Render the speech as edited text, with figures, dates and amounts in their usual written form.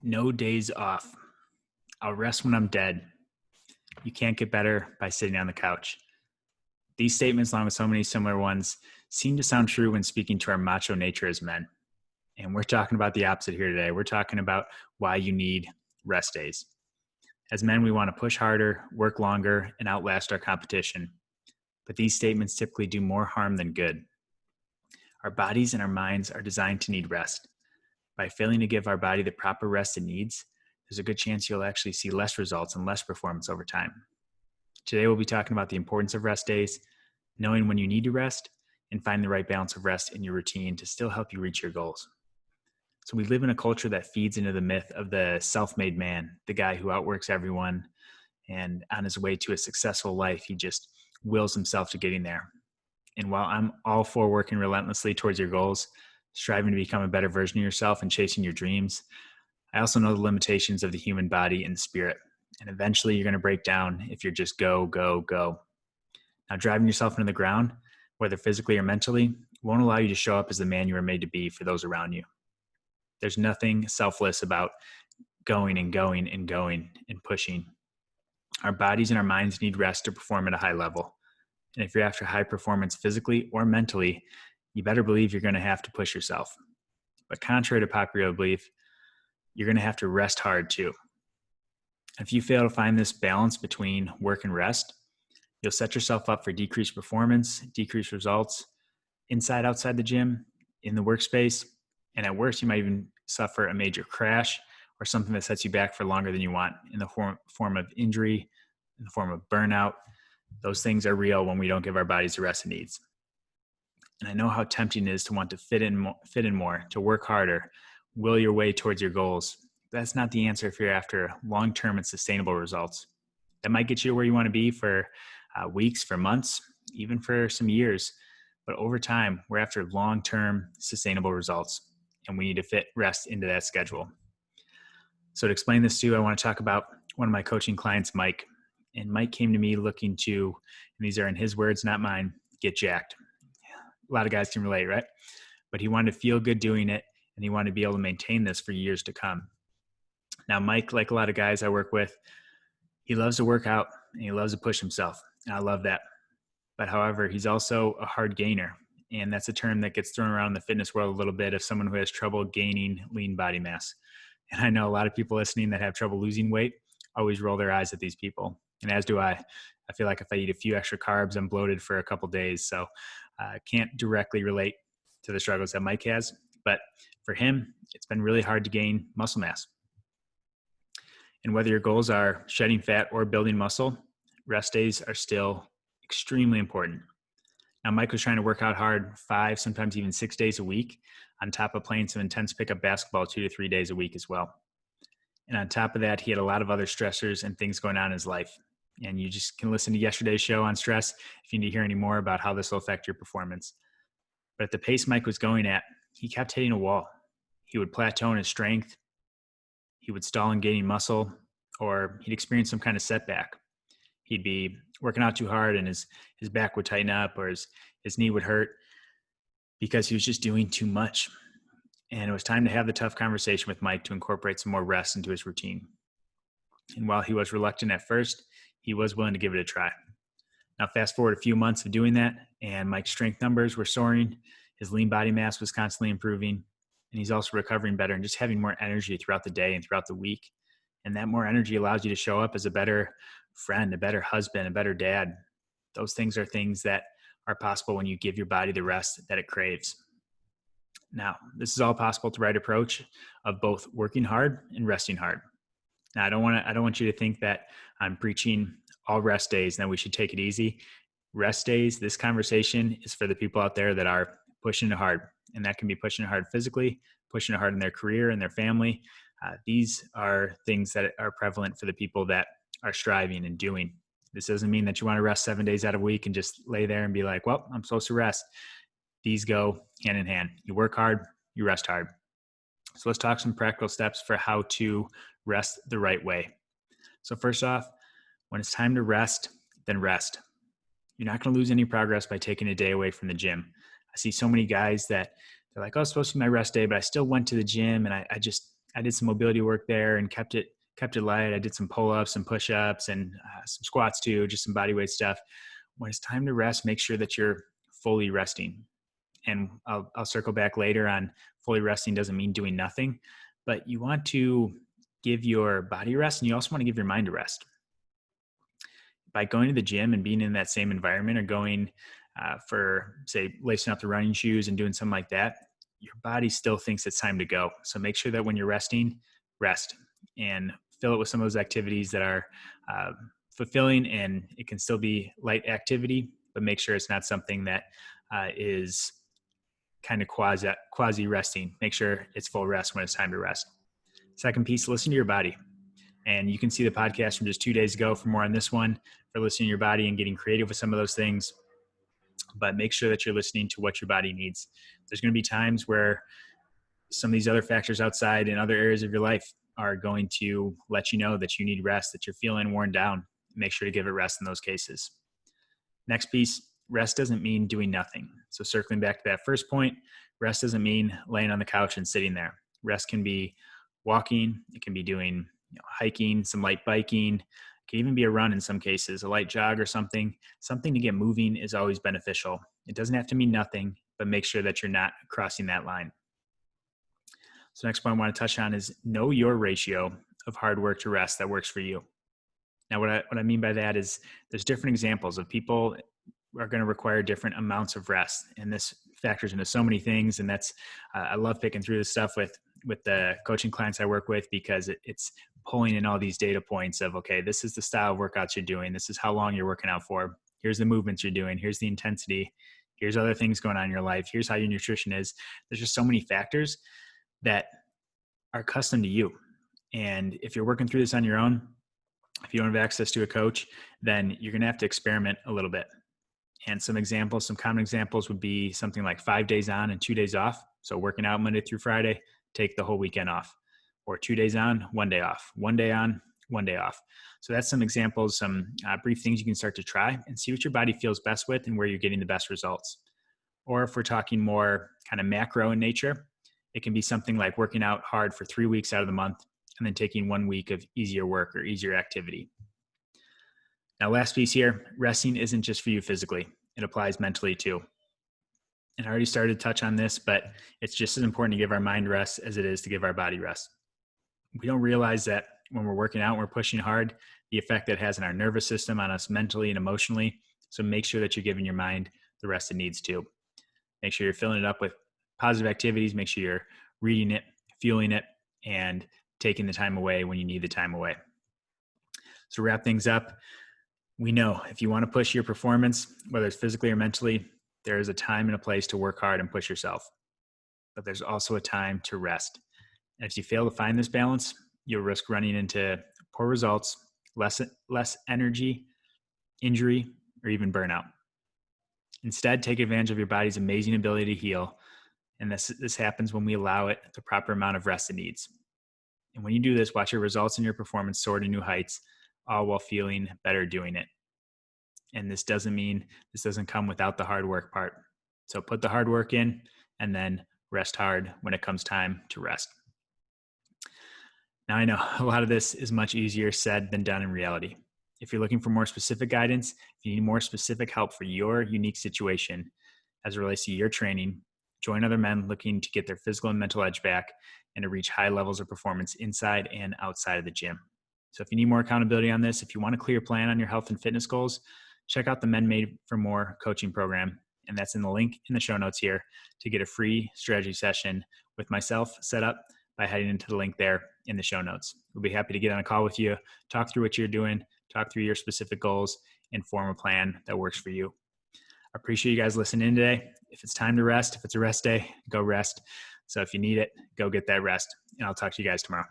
No days off. I'll rest when I'm dead. You can't get better by sitting on the couch. These statements, along with so many similar ones, seem to sound true when speaking to our macho nature as men. And we're talking about the opposite here today. We're talking about why you need rest days. As men, we want to push harder, work longer, and outlast our competition. But these statements typically do more harm than good. Our bodies and our minds are designed to need rest. By failing to give our body the proper rest it needs, there's a good chance you'll actually see less results and less performance over time. Today, we'll be talking about the importance of rest days, knowing when you need to rest, and finding the right balance of rest in your routine to still help you reach your goals. So we live in a culture that feeds into the myth of the self-made man, the guy who outworks everyone, and on his way to a successful life, he just wills himself to getting there. And while I'm all for working relentlessly towards your goals, striving to become a better version of yourself and chasing your dreams, I also know the limitations of the human body and spirit. And eventually you're going to break down if you're just go, go, go. Now, driving yourself into the ground, whether physically or mentally, won't allow you to show up as the man you were made to be for those around you. There's nothing selfless about going and going and going and pushing. Our bodies and our minds need rest to perform at a high level. And if you're after high performance physically or mentally, you better believe you're going to have to push yourself. But contrary to popular belief, you're going to have to rest hard too. If you fail to find this balance between work and rest, you'll set yourself up for decreased performance, decreased results, inside, outside the gym, in the workspace, and at worst, you might even suffer a major crash or something that sets you back for longer than you want in the form of injury, in the form of burnout. Those things are real when we don't give our bodies the rest it needs. And I know how tempting it is to want to fit in more, to work harder, will your way towards your goals. That's not the answer if you're after long-term and sustainable results. That might get you where you want to be for weeks, for months, even for some years. But over time, we're after long-term sustainable results, and we need to fit rest into that schedule. So to explain this to you, I want to talk about one of my coaching clients, Mike. And Mike came to me looking to, and these are in his words, not mine, get jacked. A lot of guys can relate, right? But he wanted to feel good doing it, and he wanted to be able to maintain this for years to come. Now, Mike, like a lot of guys I work with, he loves to work out and he loves to push himself. And I love that. But however, he's also a hard gainer. And that's a term that gets thrown around in the fitness world a little bit of someone who has trouble gaining lean body mass. And I know a lot of people listening that have trouble losing weight always roll their eyes at these people. And as do I. I feel like if I eat a few extra carbs, I'm bloated for a couple days. So I can't directly relate to the struggles that Mike has. But for him, it's been really hard to gain muscle mass. And whether your goals are shedding fat or building muscle, rest days are still extremely important. Now, Mike was trying to work out hard 5, sometimes even 6 days a week, on top of playing some intense pickup basketball 2 to 3 days a week as well. And on top of that, he had a lot of other stressors and things going on in his life. And you just can listen to yesterday's show on stress if you need to hear any more about how this will affect your performance. But at the pace Mike was going at, he kept hitting a wall. He would plateau in his strength. He would stall in gaining muscle, or he'd experience some kind of setback. He'd be working out too hard and his back would tighten up, or his knee would hurt because he was just doing too much. And it was time to have the tough conversation with Mike to incorporate some more rest into his routine. And while he was reluctant at first, he was willing to give it a try. Now, fast forward a few months of doing that, and Mike's strength numbers were soaring. His lean body mass was constantly improving, and he's also recovering better and just having more energy throughout the day and throughout the week. And that more energy allows you to show up as a better friend, a better husband, a better dad. Those things are things that are possible when you give your body the rest that it craves. Now, this is all possible with the right approach of both working hard and resting hard. Now, I don't want you to think that I'm preaching all rest days and that we should take it easy. Rest days, this conversation is for the people out there that are pushing it hard, and that can be pushing it hard physically, pushing it hard in their career and their family. These are things that are prevalent for the people that are striving and doing. This doesn't mean that you want to rest 7 days out of a week and just lay there and be like, well, I'm supposed to rest. These go hand in hand. You work hard, you rest hard. So let's talk some practical steps for how to rest the right way. So first off, when it's time to rest, then rest. You're not going to lose any progress by taking a day away from the gym. I see so many guys that they're like, oh, it's supposed to be my rest day, but I still went to the gym and I I did some mobility work there and kept it light. I did some pull-ups and push-ups and some squats too, just some body weight stuff. When it's time to rest, make sure that you're fully resting. And I'll circle back later on fully resting doesn't mean doing nothing, but you want to give your body rest and you also want to give your mind a rest. By going to the gym and being in that same environment, or going for, say, lacing up the running shoes and doing something like that, your body still thinks it's time to go. So make sure that when you're resting, rest and fill it with some of those activities that are fulfilling, and it can still be light activity, but make sure it's not something that is kind of quasi resting. Make sure it's full rest when it's time to rest. Second piece, listen to your body. And you can see the podcast from just 2 days ago for more on this one, for listening to your body and getting creative with some of those things. But make sure that you're listening to what your body needs. There's going to be times where some of these other factors outside in other areas of your life are going to let you know that you need rest, that you're feeling worn down. Make sure to give it rest in those cases. Next piece, rest doesn't mean doing nothing. So circling back to that first point, rest doesn't mean laying on the couch and sitting there. Rest can be walking. It can be doing hiking, some light biking. It can even be a run in some cases, a light jog or something. Something to get moving is always beneficial. It doesn't have to mean nothing, but make sure that you're not crossing that line. So next point I want to touch on is know your ratio of hard work to rest that works for you. Now, what I mean by that is there's different examples of people are going to require different amounts of rest. And this factors into so many things. And that's, I love picking through this stuff with the coaching clients I work with, because it's pulling in all these data points of, okay, this is the style of workouts you're doing. This is how long you're working out for. Here's the movements you're doing. Here's the intensity. Here's other things going on in your life. Here's how your nutrition is. There's just so many factors that are custom to you. And if you're working through this on your own, if you don't have access to a coach, then you're going to have to experiment a little bit. And some common examples would be something like 5 days on and 2 days off. So working out Monday through Friday, take the whole weekend off. Or 2 days on, 1 day off. 1 day on, 1 day off. So that's some examples, some brief things you can start to try and see what your body feels best with and where you're getting the best results. Or if we're talking more kind of macro in nature, it can be something like working out hard for 3 weeks out of the month and then taking 1 week of easier work or easier activity. Now, last piece here, resting isn't just for you physically. It applies mentally too. And I already started to touch on this, but it's just as important to give our mind rest as it is to give our body rest. We don't realize that when we're working out, we're pushing hard, the effect that it has on our nervous system, on us mentally and emotionally. So make sure that you're giving your mind the rest it needs to. Make sure you're filling it up with positive activities. Make sure you're reading it, fueling it, and taking the time away when you need the time away. So to wrap things up, we know if you want to push your performance, whether it's physically or mentally, there is a time and a place to work hard and push yourself. But there's also a time to rest. And if you fail to find this balance, you'll risk running into poor results, less energy, injury, or even burnout. Instead, take advantage of your body's amazing ability to heal. And this happens when we allow it the proper amount of rest it needs. And when you do this, watch your results and your performance soar to new heights, all while feeling better doing it. And this doesn't come without the hard work part. So put the hard work in and then rest hard when it comes time to rest. Now, I know a lot of this is much easier said than done in reality. If you're looking for more specific guidance, if you need more specific help for your unique situation as it relates to your training, join other men looking to get their physical and mental edge back and to reach high levels of performance inside and outside of the gym. So if you need more accountability on this, if you want a clear plan on your health and fitness goals, check out the Men Made for More coaching program. And that's in the link in the show notes here to get a free strategy session with myself set up by heading into the link there in the show notes. We'll be happy to get on a call with you, talk through what you're doing, talk through your specific goals, and form a plan that works for you. I appreciate you guys listening in today. If it's time to rest, if it's a rest day, go rest. So if you need it, go get that rest. And I'll talk to you guys tomorrow.